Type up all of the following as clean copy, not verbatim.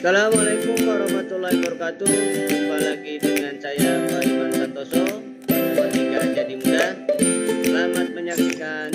Assalamualaikum warahmatullahi wabarakatuh. Jumpa lagi dengan saya Pak Iman Santoso, Matematika Jadi Mudah. Selamat menyaksikan.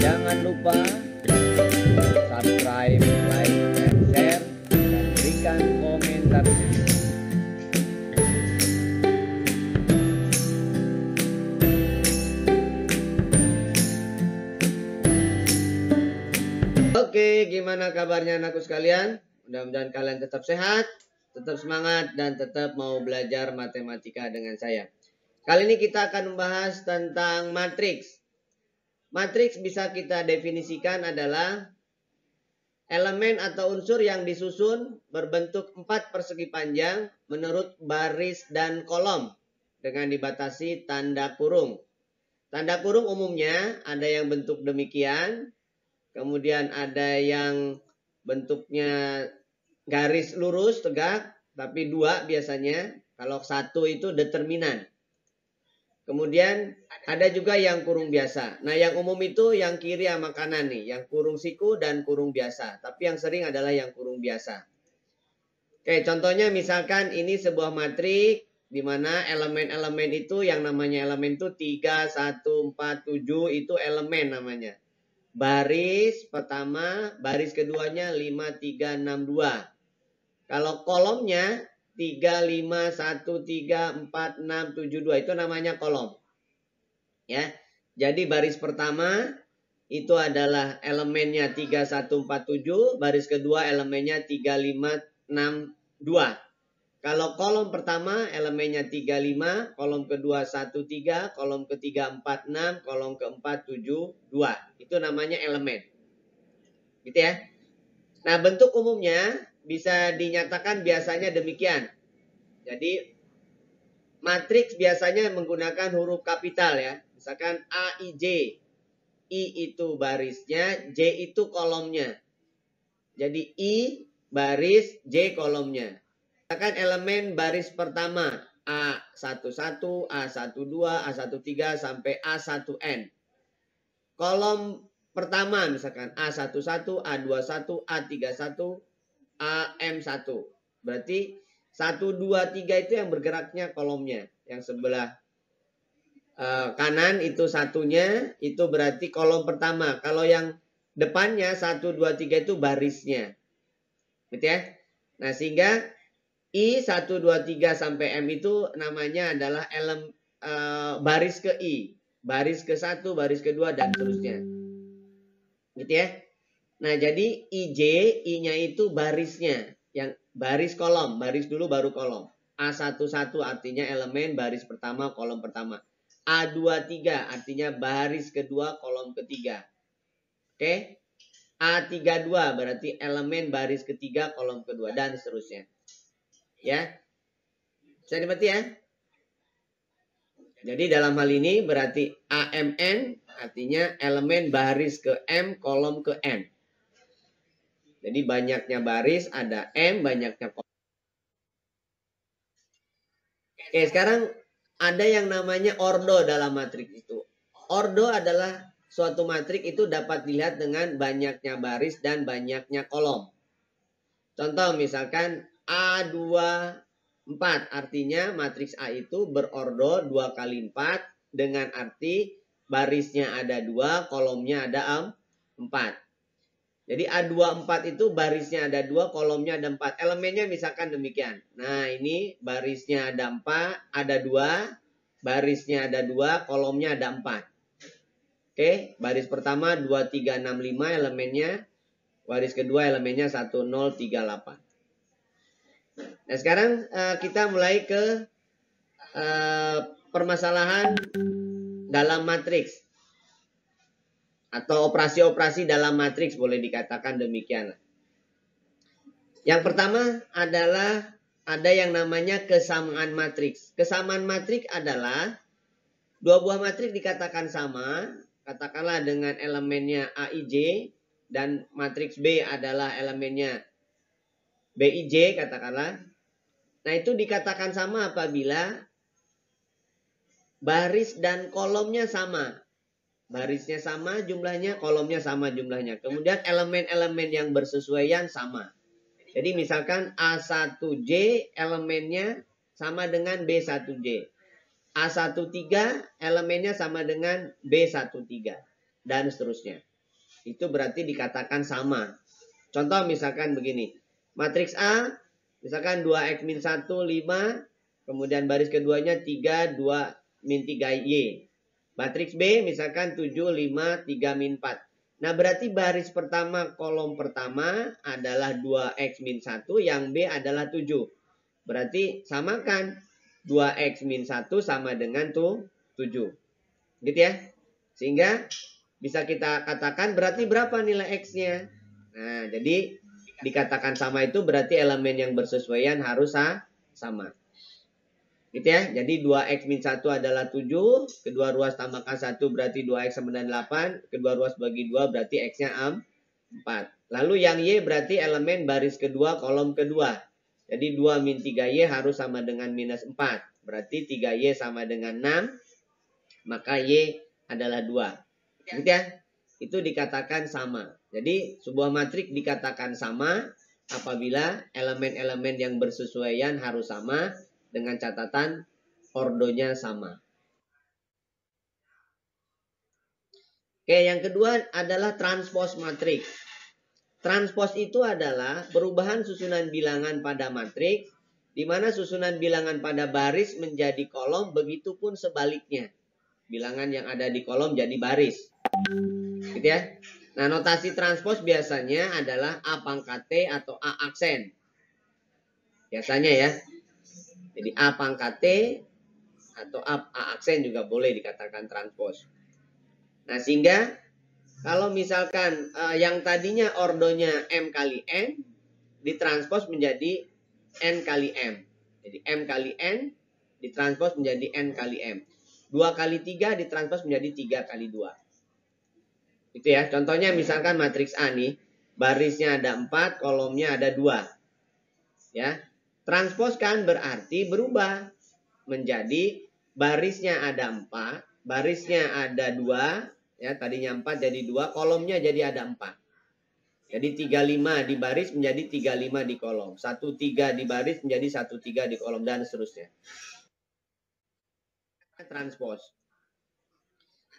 Jangan lupa subscribe, like, and share, dan berikan komentar. Oke, gimana kabarnya anakku sekalian? Mudah-mudahan kalian tetap sehat, tetap semangat, dan tetap mau belajar matematika dengan saya. Kali ini kita akan membahas tentang matriks. Matriks bisa kita definisikan adalah elemen atau unsur yang disusun berbentuk 4 persegi panjang menurut baris dan kolom dengan dibatasi tanda kurung. Tanda kurung umumnya ada yang bentuk demikian. Kemudian ada yang bentuknya garis lurus tegak, tapi 2 biasanya. Kalau 1 itu determinan. Kemudian ada juga yang kurung biasa. Nah, yang umum itu yang kiri sama kanan nih, yang kurung siku dan kurung biasa. Tapi yang sering adalah yang kurung biasa. Oke, contohnya misalkan ini sebuah matrik di mana elemen-elemen itu yang namanya elemen itu 3, 1, 4, 7 itu elemen namanya. Baris pertama, baris keduanya 5, 3, 6, 2. Kalau kolomnya 3, 5, 1, 3, 4, 6, 7, 2. Itu namanya kolom. Ya. Jadi baris pertama itu adalah elemennya 3, 1, 4, 7. Baris kedua elemennya 3, 5, 6, 2. Kalau kolom pertama elemennya 3, 5, kolom kedua 1, 3, kolom ketiga 4, 6, kolom keempat 7, 2. Itu namanya elemen. Gitu ya. Nah, bentuk umumnya bisa dinyatakan biasanya demikian. Jadi, matriks biasanya menggunakan huruf kapital ya. Misalkan A, I, J. I itu barisnya, J itu kolomnya. Jadi, I baris, J kolomnya. Misalkan elemen baris pertama A11, A12, A13 sampai A1N. Kolom pertama misalkan A11, A21, A31, AM1. Berarti 1, 2, 3 itu yang bergeraknya kolomnya. Yang sebelah kanan itu satunya, itu berarti kolom pertama. Kalau yang depannya 1, 2, 3 itu barisnya. Gitu ya. Nah, sehingga I 1, 2, 3 sampai M itu namanya adalah baris ke I. Baris ke 1, baris kedua, dan seterusnya. Gitu ya. Nah, jadi IJ, I-nya itu barisnya. Yang baris kolom. Baris dulu baru kolom. A11 artinya elemen baris pertama, kolom pertama. A23 artinya baris kedua, kolom ketiga. Oke. A32 berarti elemen baris ketiga, kolom kedua, dan seterusnya. Ya, bisa dimengerti ya. Jadi dalam hal ini berarti AMN artinya elemen baris ke M, kolom ke N. Jadi banyaknya baris ada M, banyaknya kolom. Oke, sekarang ada yang namanya ordo dalam matriks itu. Ordo adalah suatu matriks itu dapat dilihat dengan banyaknya baris dan banyaknya kolom. Contoh misalkan A24 artinya matriks A itu berordo 2 kali 4 dengan arti barisnya ada 2, kolomnya ada 4. Jadi A24 itu barisnya ada 2, kolomnya ada 4. Elemennya misalkan demikian. Nah, ini barisnya ada 4, ada 2, barisnya ada 2, kolomnya ada 4. Oke, baris pertama 2, 3, 6, 5 elemennya. Baris kedua elemennya 1, 0, 3, 8. Nah, sekarang kita mulai ke permasalahan dalam matriks. Atau operasi-operasi dalam matriks boleh dikatakan demikian. Yang pertama adalah ada yang namanya kesamaan matriks. Kesamaan matriks adalah dua buah matriks dikatakan sama. Katakanlah dengan elemennya AIJ. Dan matriks B adalah elemennya BIJ katakanlah. Nah, itu dikatakan sama apabila baris dan kolomnya sama. barisnya sama jumlahnya, kolomnya sama jumlahnya. Kemudian elemen-elemen yang bersesuaian sama. Jadi misalkan A1J elemennya sama dengan B1J. A13 elemennya sama dengan B13. Dan seterusnya. Itu berarti dikatakan sama. Contoh misalkan begini. Matriks A, misalkan 2x-1, 5. Kemudian baris keduanya 3, 2, min 3y. Matriks B misalkan 7, 5, 3, min 4. Nah berarti baris pertama kolom pertama adalah 2x min 1, yang B adalah 7. Berarti samakan 2x min 1 sama dengan 7. Gitu ya. Sehingga bisa kita katakan berarti berapa nilai x-nya. Nah jadi dikatakan sama itu berarti elemen yang bersesuaian harus sama. Gitu ya. Jadi 2x min 1 adalah 7. Kedua ruas tambahkan 1 berarti 2x sama dengan 8. Kedua ruas bagi 2 berarti x-nya 4. Lalu yang y berarti elemen baris kedua kolom kedua. Jadi 2 min 3y harus sama dengan minus 4. Berarti 3y sama dengan 6. Maka y adalah 2. Gitu ya. Itu dikatakan sama. Jadi sebuah matriks dikatakan sama apabila elemen-elemen yang bersesuaian harus sama. Dengan catatan ordonya sama. Oke, yang kedua adalah transpose matriks. Transpose itu adalah perubahan susunan bilangan pada matriks, di mana susunan bilangan pada baris menjadi kolom, begitupun sebaliknya. Bilangan yang ada di kolom jadi baris. Gitu ya. Nah, notasi transpose biasanya adalah A pangkat T atau A aksen. Biasanya ya. Jadi A pangkat T atau A aksen juga boleh dikatakan transpose. Nah sehingga kalau misalkan yang tadinya ordonya M kali N ditranspose menjadi N kali M. Jadi M kali N ditranspose menjadi N kali M. 2 kali 3 ditranspose menjadi 3 kali 2. Itu ya. Contohnya misalkan matriks A nih. Barisnya ada 4, kolomnya ada 2. Ya. Transpose kan berarti berubah menjadi barisnya ada 4, barisnya ada 2, ya tadinya 4 jadi 2, kolomnya jadi ada 4. Jadi 35 di baris menjadi 35 di kolom, 13 di baris menjadi 13 di kolom dan seterusnya. Transpose.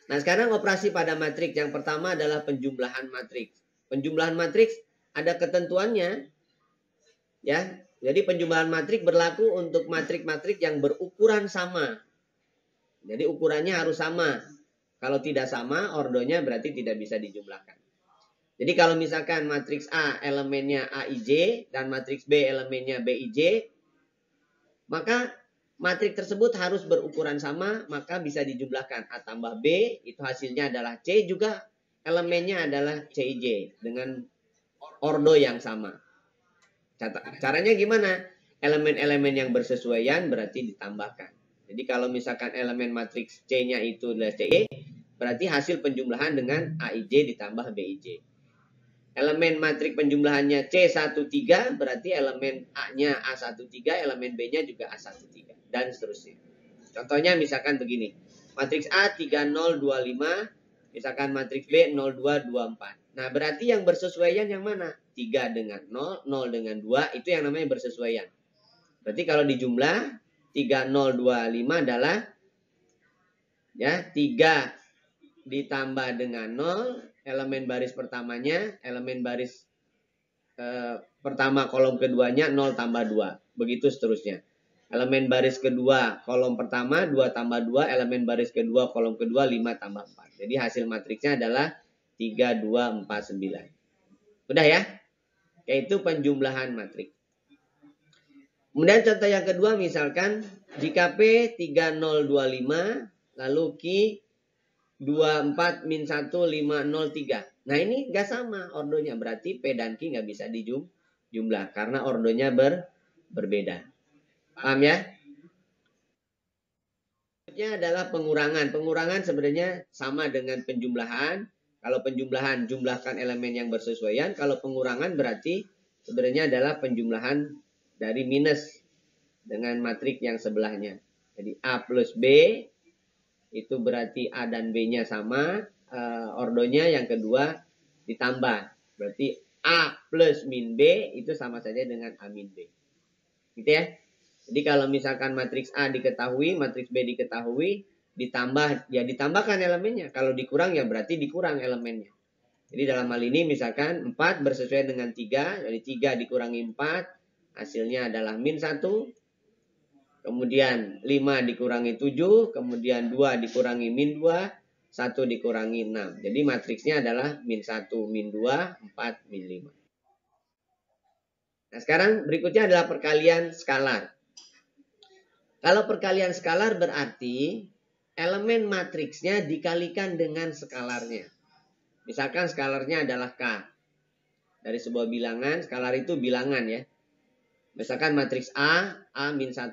Nah, sekarang operasi pada matriks. Yang pertama adalah penjumlahan matriks. Penjumlahan matriks ada ketentuannya. Ya. Jadi penjumlahan matriks berlaku untuk matrik-matrik yang berukuran sama. Jadi ukurannya harus sama. Kalau tidak sama, ordonya berarti tidak bisa dijumlahkan. Jadi kalau misalkan matriks A elemennya AIJ dan matriks B elemennya BIJ, maka matriks tersebut harus berukuran sama, maka bisa dijumlahkan. A tambah B, itu hasilnya adalah C, juga elemennya adalah CIJ dengan ordo yang sama. Caranya gimana? Elemen-elemen yang bersesuaian berarti ditambahkan. Jadi kalau misalkan elemen matriks C-nya itu adalah CE, berarti hasil penjumlahan dengan AIJ ditambah BIJ. Elemen matriks penjumlahannya C13, berarti elemen A-nya A13, elemen B-nya juga A13, dan seterusnya. Contohnya misalkan begini. Matriks A 3025, misalkan matriks B 0224. Nah, berarti yang bersesuaian yang mana? 3 dengan 0, 0 dengan 2, itu yang namanya bersesuaian. Berarti kalau dijumlah 3025 adalah ya 3 ditambah dengan 0, elemen baris pertamanya, elemen baris pertama kolom keduanya 0 tambah 2. Begitu seterusnya. Elemen baris kedua kolom pertama 2 tambah 2, elemen baris kedua kolom kedua 5 tambah 4. Jadi hasil matriksnya adalah 3, 2, 4, 9. Udah ya? Yaitu penjumlahan matriks. Kemudian contoh yang kedua misalkan jika P 3025 lalu Q 24 min 1 503. Nah ini nggak sama ordonya, berarti P dan Q nggak bisa dijumlah karena ordonya berbeda. Paham ya? Selanjutnya adalah pengurangan. Pengurangan sebenarnya sama dengan penjumlahan. Kalau penjumlahan, jumlahkan elemen yang bersesuaian. Kalau pengurangan berarti sebenarnya adalah penjumlahan dari minus dengan matriks yang sebelahnya. Jadi A plus B itu berarti A dan B-nya sama. ordonya yang kedua ditambah. Berarti A plus min B itu sama saja dengan A min B. Gitu ya. Jadi kalau misalkan matriks A diketahui, matriks B diketahui, ditambah, ya ditambahkan elemennya. Kalau dikurang ya berarti dikurang elemennya. Jadi dalam hal ini misalkan 4 bersesuaian dengan 3, jadi 3 dikurangi 4, hasilnya adalah min 1. Kemudian 5 dikurangi 7, kemudian 2 dikurangi min 2, 1 dikurangi 6. Jadi matriksnya adalah min 1, min 2, 4, min 5. Nah sekarang berikutnya adalah perkalian skalar. Kalau perkalian skalar berarti elemen matriksnya dikalikan dengan skalarnya. Misalkan skalarnya adalah K. Dari sebuah bilangan, skalar itu bilangan ya. Misalkan matriks A min 1,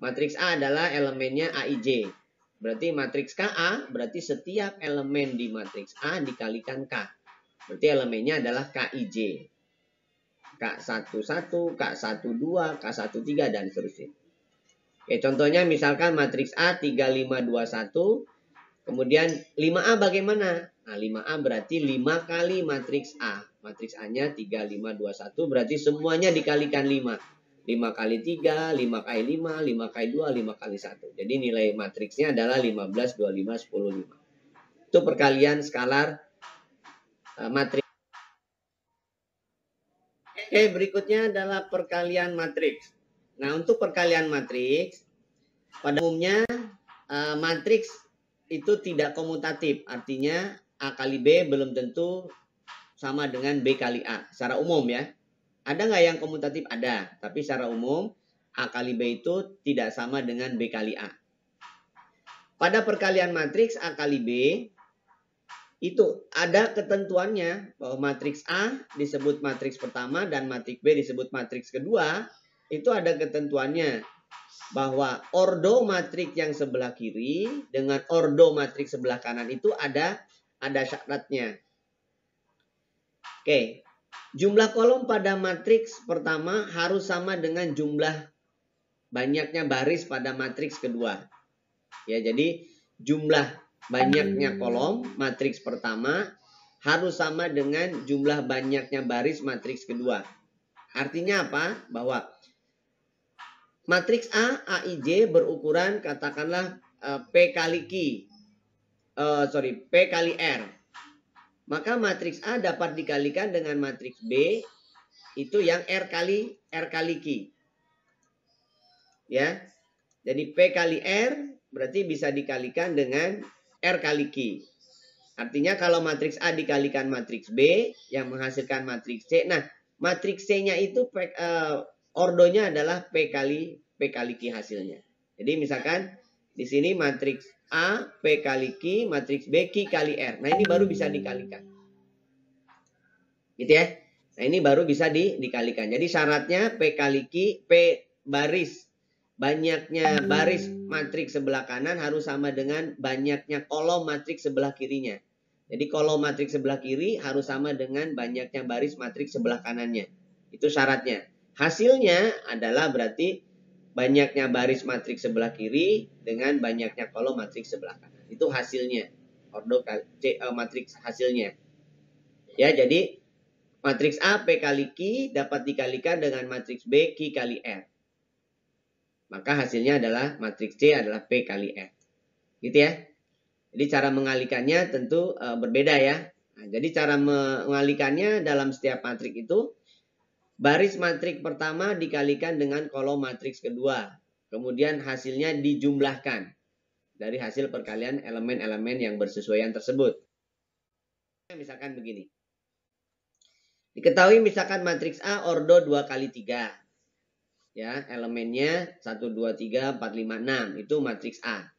matriks A adalah elemennya AIJ. Berarti matriks KA, berarti setiap elemen di matriks A dikalikan K. Berarti elemennya adalah KIJ. K11, K12, K13, dan seterusnya. Oke, contohnya misalkan matriks A 3521, kemudian 5A bagaimana? Nah, 5A berarti 5 kali matriks A. Matriks A-nya 3521, berarti semuanya dikalikan 5. 5 kali 3, 5 kali 5, 5 kali 2, 5 kali 1. Jadi nilai matriksnya adalah 15, 25, 10, 5. Itu perkalian skalar matriks. Oke, berikutnya adalah perkalian matriks. Nah, untuk perkalian matriks, pada umumnya matriks itu tidak komutatif. Artinya A kali B belum tentu sama dengan B kali A. Secara umum ya. Ada nggak yang komutatif? Ada. Tapi secara umum A kali B itu tidak sama dengan B kali A. Pada perkalian matriks A kali B, itu ada ketentuannya bahwa matriks A disebut matriks pertama dan matriks B disebut matriks kedua. Itu ada ketentuannya bahwa ordo matriks yang sebelah kiri dengan ordo matriks sebelah kanan itu ada syaratnya. Oke, jumlah kolom pada matriks pertama harus sama dengan jumlah banyaknya baris pada matriks kedua. Ya, jadi jumlah banyaknya kolom matriks pertama harus sama dengan jumlah banyaknya baris matriks kedua. Artinya apa? Bahwa matriks A, AIJ berukuran katakanlah P kali R. Maka matriks A dapat dikalikan dengan matriks B itu yang R kali Q. Ya. Jadi P kali R berarti bisa dikalikan dengan R kali Q. Artinya kalau matriks A dikalikan matriks B yang menghasilkan matriks C. Nah, matriks C-nya itu ordonya adalah P kali Q hasilnya. Jadi misalkan di sini matriks A P kali Q, matriks B Q kali R. Nah, ini baru bisa dikalikan. Gitu ya. Nah, ini baru bisa dikalikan. Jadi syaratnya P kali Q, P baris banyaknya baris matriks sebelah kanan harus sama dengan banyaknya kolom matriks sebelah kirinya. Jadi kolom matriks sebelah kiri harus sama dengan banyaknya baris matriks sebelah kanannya. Itu syaratnya. Hasilnya adalah berarti banyaknya baris matriks sebelah kiri dengan banyaknya kolom matriks sebelah kanan. Itu hasilnya. Ordo matriks hasilnya. Ya, jadi matriks A P kali Q dapat dikalikan dengan matriks B Q kali R. Maka hasilnya adalah matriks C adalah P kali R. Gitu ya. Jadi cara mengalikannya tentu berbeda ya. Nah, jadi cara mengalikannya dalam setiap matriks itu baris matriks pertama dikalikan dengan kolom matriks kedua. Kemudian hasilnya dijumlahkan dari hasil perkalian elemen-elemen yang bersesuaian tersebut. Misalkan begini. Diketahui misalkan matriks A ordo 2 kali 3. Ya, elemennya 1, 2, 3, 4, 5, 6. Itu matriks A.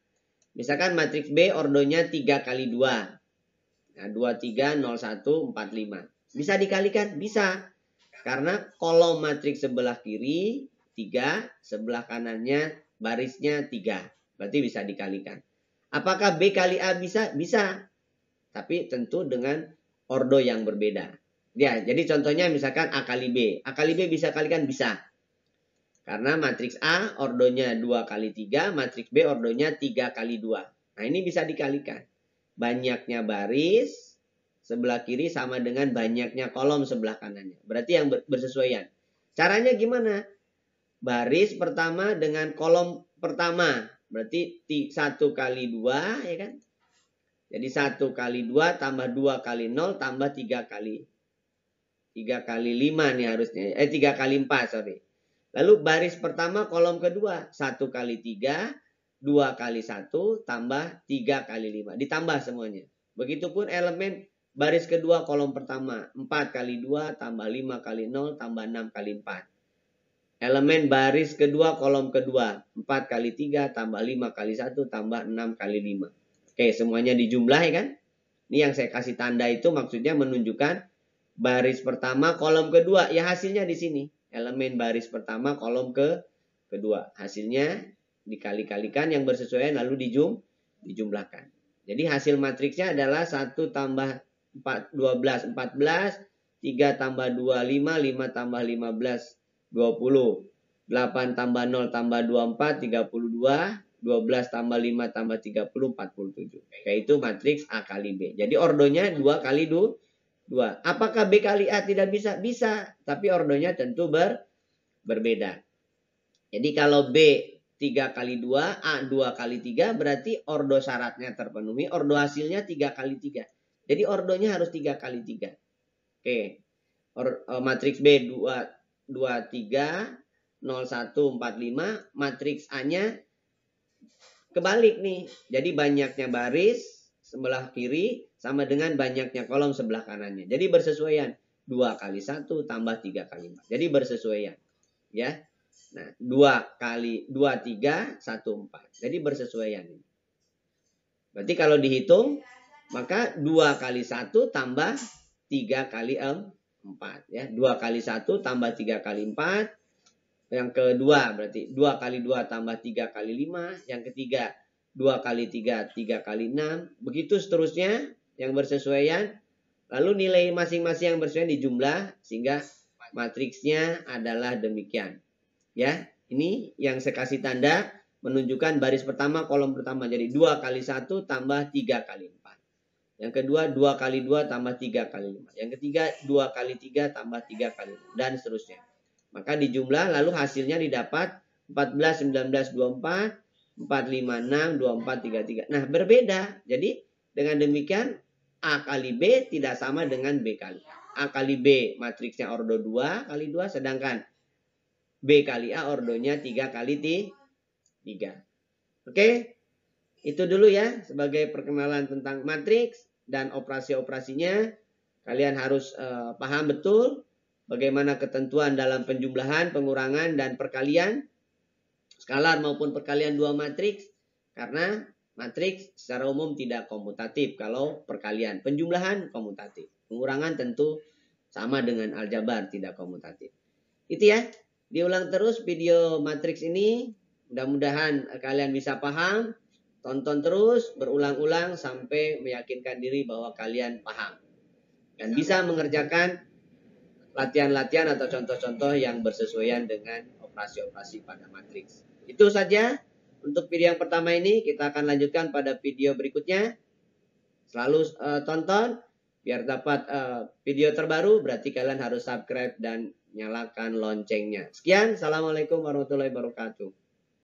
Misalkan matriks B ordonya 3 kali 2. Nah, 2, 3, 0, 1, 4, 5. Bisa dikalikan? Bisa. Karena kolom matriks sebelah kiri 3, sebelah kanannya barisnya 3. Berarti bisa dikalikan. Apakah B kali A bisa? Bisa. Tapi tentu dengan ordo yang berbeda. Ya, jadi contohnya misalkan A kali B. A kali B bisa kalikan? Bisa. Karena matriks A ordonya 2 kali 3, matriks B ordonya 3 kali 2. Nah, ini bisa dikalikan. Banyaknya baris sebelah kiri sama dengan banyaknya kolom sebelah kanannya. Berarti yang bersesuaian. Caranya gimana? Baris pertama dengan kolom pertama. Berarti 1 kali 2, ya kan? Jadi 1 kali 2 tambah 2 kali 0 tambah 3 kali 5 nih harusnya. 3 kali 4, sorry. Lalu baris pertama kolom kedua. 1 kali 3, 2 kali 1 tambah 3 kali 5. Ditambah semuanya. Begitupun elemen baris kedua kolom pertama. 4 kali 2 tambah 5 kali 0 tambah 6 kali 4. Elemen baris kedua kolom kedua. 4 kali 3 tambah 5 kali 1 tambah 6 kali 5. Oke, semuanya dijumlah, ya kan? Ini yang saya kasih tanda itu maksudnya menunjukkan baris pertama kolom kedua. Ya hasilnya di sini. Elemen baris pertama kolom kedua. Hasilnya dikali-kalikan yang bersesuaian lalu dijumlahkan. Jadi hasil matriksnya adalah 1 tambah 12, 14. 3 tambah 2, 5. 5 tambah 15, 20. 8 tambah 0 tambah 24, 32. 12 tambah 5 tambah 30, 47. Yaitu matriks A kali B. Jadi ordonya 2 kali 2. Apakah B kali A tidak bisa? Bisa. Tapi ordonya tentu berbeda. Jadi kalau B 3 kali 2, A 2 kali 3, berarti ordo syaratnya terpenuhi. Ordo hasilnya 3 kali 3. Jadi ordonya harus 3 kali 3. Oke. Matriks B 2, 3, 0, 1, 4, 5. Matriks A-nya kebalik nih. Jadi banyaknya baris sebelah kiri sama dengan banyaknya kolom sebelah kanannya. Jadi bersesuaian. 2 kali 1 tambah 3 kali 4. Jadi bersesuaian. Ya. Nah, 2 kali 2, 3, 1, 4. Jadi bersesuaian. Berarti kalau dihitung, maka 2 kali 1 tambah 3 kali 4. Ya. 2 kali 1 tambah 3 kali 4. Yang kedua berarti 2 kali 2 tambah 3 kali 5. Yang ketiga 2 kali 3, 3 kali 6. Begitu seterusnya yang bersesuaian. Lalu nilai masing-masing yang bersesuaian dijumlah sehingga matriksnya adalah demikian. Ya, ini yang saya kasih tanda menunjukkan baris pertama kolom pertama. Jadi 2 kali 1 tambah 3 kali 4. Yang kedua 2 kali 2 tambah 3 kali 5. Yang ketiga 2 kali 3 tambah 3 kali 5. Dan seterusnya. Maka dijumlah lalu hasilnya didapat 14, 19, 24, 4, 5, 6, 24, 33. Nah berbeda. Jadi dengan demikian A kali B tidak sama dengan B kali A. A kali B matriksnya ordo 2 kali 2. Sedangkan B kali A ordonya 3 kali 3. Oke. Itu dulu ya sebagai perkenalan tentang matriks dan operasi-operasinya. Kalian harus paham betul bagaimana ketentuan dalam penjumlahan, pengurangan, dan perkalian. Skalar maupun perkalian dua matriks. Karena matriks secara umum tidak komutatif. Kalau perkalian, penjumlahan komutatif. Pengurangan tentu sama dengan aljabar, tidak komutatif. Itu ya. Diulang terus video matriks ini. Mudah-mudahan kalian bisa paham. Tonton terus, berulang-ulang sampai meyakinkan diri bahwa kalian paham. Dan bisa mengerjakan latihan-latihan atau contoh-contoh yang bersesuaian dengan operasi-operasi pada matriks. Itu saja untuk video yang pertama ini. Kita akan lanjutkan pada video berikutnya. Selalu tonton biar dapat video terbaru. Berarti kalian harus subscribe dan nyalakan loncengnya. Sekian. Assalamualaikum warahmatullahi wabarakatuh.